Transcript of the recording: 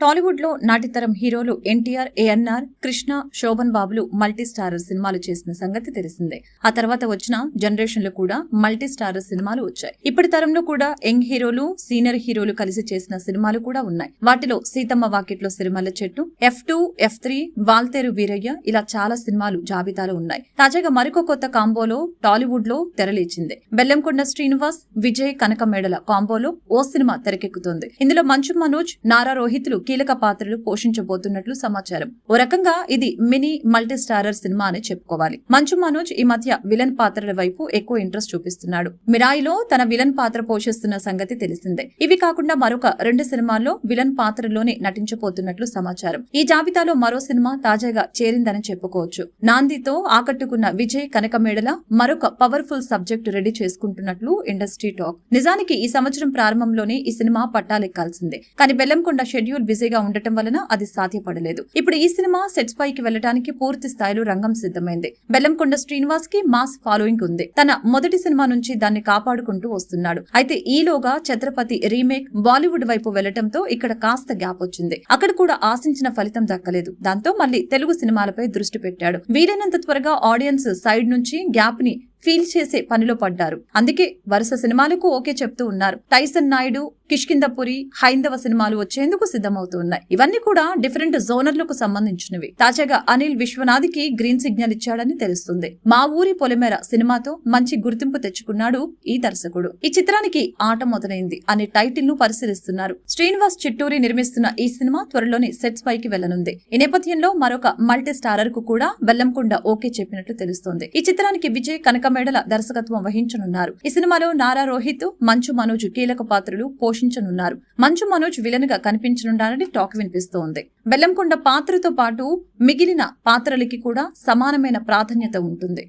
టాలీవుడ్ లో నాటితరం హీరోలు ఎన్టీఆర్, ఏఎన్ఆర్, కృష్ణ, శోభన్ బాబులు మల్టీ స్టారర్ సినిమాలు చేసిన సంగతి తెలిసిందే. ఆ తర్వాత వచ్చిన జనరేషన్ లో కూడా మల్టీ స్టారర్ సినిమాలు వచ్చాయి. ఇప్పటి తరంలో కూడా యంగ్ హీరోలు, సీనియర్ హీరోలు కలిసి చేసిన సినిమాలు కూడా ఉన్నాయి. వాటిలో సీతమ్మ వాకిట్లో సిరిమల్ల చెట్టు, F2, F3, వాల్తేరు వీరయ్య ఇలా చాలా సినిమాలు జాబితాలో ఉన్నాయి. తాజాగా మరొక కొత్త కాంబోలో టాలీవుడ్ లో తెరలేచింది. బెల్లంకొండ శ్రీనివాస్, విజయ్ కనకమేడల కాంబోలో ఓ సినిమా తెరకెక్కుతోంది. ఇందులో మంచు మనోజ్, నారా రోహిత్లు కీలక పాత్రలు పోషించబోతున్నట్లు సమాచారం. ఓ రకంగా ఇది మినీ మల్టీ స్టారర్ సినిమా అని చెప్పుకోవాలి. మంచు మనోజ్ ఈ మధ్య విలన్ పాత్రల వైపు ఎక్కువ ఇంట్రెస్ట్ చూపిస్తున్నాడు. మిరాయిలో తన విలన్ పాత్ర పోషిస్తున్న సంగతి తెలిసిందే. ఇవి కాకుండా మరొక 2 సినిమాల్లో విలన్ పాత్రలోనే నటించబోతున్నట్లు సమాచారం. ఈ జాబితాలో మరో సినిమా తాజాగా చేరిందని చెప్పుకోవచ్చు. నాందితో ఆకట్టుకున్న విజయ్ కనకమేడల మరొక పవర్ఫుల్ సబ్జెక్టు రెడీ చేసుకుంటున్నట్లు ఇండస్ట్రీ టాక్. నిజానికి ఈ సంవత్సరం ప్రారంభంలోనే ఈ సినిమా పట్టాలెక్కాల్సిందే. కానీ బెల్లంకొండ షెడ్యూల్ బిజీగా ఉండటం వలన అది సాధ్యపడలేదు. ఇప్పుడు ఈ సినిమా సెట్స్ పైకి వెళ్లడానికి పూర్తి స్థాయిలో రంగం సిద్ధమైంది. బెల్లంకొండ శ్రీనివాస్ కి మాస్ ఫాలోయింగ్ ఉంది. తన మొదటి సినిమా నుంచి దాన్ని కాపాడుకుంటూ వస్తున్నాడు. అయితే ఈలోగా ఛత్రపతి రీమేక్ బాలీవుడ్ వైపు వెళ్లటంతో ఇక్కడ కాస్త గ్యాప్ వచ్చింది. అక్కడ కూడా ఆశించిన ఫలితం దక్కలేదు. దాంతో మళ్లీ తెలుగు సినిమాలపై దృష్టి పెట్టాడు. వీలైనంత త్వరగా ఆడియన్స్ సైడ్ నుంచి గ్యాప్ ని ఫీల్ చేసే పనిలో పడ్డారు. అందుకే వరుస సినిమాలకు ఓకే చెప్తూ ఉన్నారు. టైసన్ నాయుడు, కిష్కిందపురి, హైందవ సినిమాలు వచ్చేందుకు సిద్ధమవుతూ ఉన్నాయి. ఇవన్నీ కూడా డిఫరెంట్ జోనర్లకు సంబంధించినవి. తాజాగా అనిల్ విశ్వనాథ్ కి గ్రీన్ సిగ్నల్ ఇచ్చాడని తెలుస్తుంది. మా ఊరి పొలిమేర సినిమాతో మంచి గుర్తింపు తెచ్చుకున్నాడు ఈ దర్శకుడు. ఈ చిత్రానికి ఆట మొదలైంది అనే టైటిల్ ను పరిశీలిస్తున్నారు. శ్రీనివాస్ చిట్టూరి నిర్మిస్తున్న ఈ సినిమా త్వరలోనే సెట్స్ పైకి వెళ్లనుంది. ఈ నేపథ్యంలో మరొక మల్టీ స్టారర్ కు కూడా బెల్లంకొండ ఓకే చెప్పినట్లు తెలుస్తోంది. ఈ చిత్రానికి విజయ్ కనకమేడల దర్శకత్వం వహించనున్నారు. ఈ సినిమాలో నారా రోహిత్, మంచు మనోజ్ కీలక పాత్రలు పోషించనున్నారు. మంచు మనోజ్ విలన్ గా కనిపించనున్నారని టాక్ వినిపిస్తోంది. బెల్లంకొండ పాత్రతో పాటు మిగిలిన పాత్రలకి కూడా సమానమైన ప్రాధాన్యత ఉంటుంది.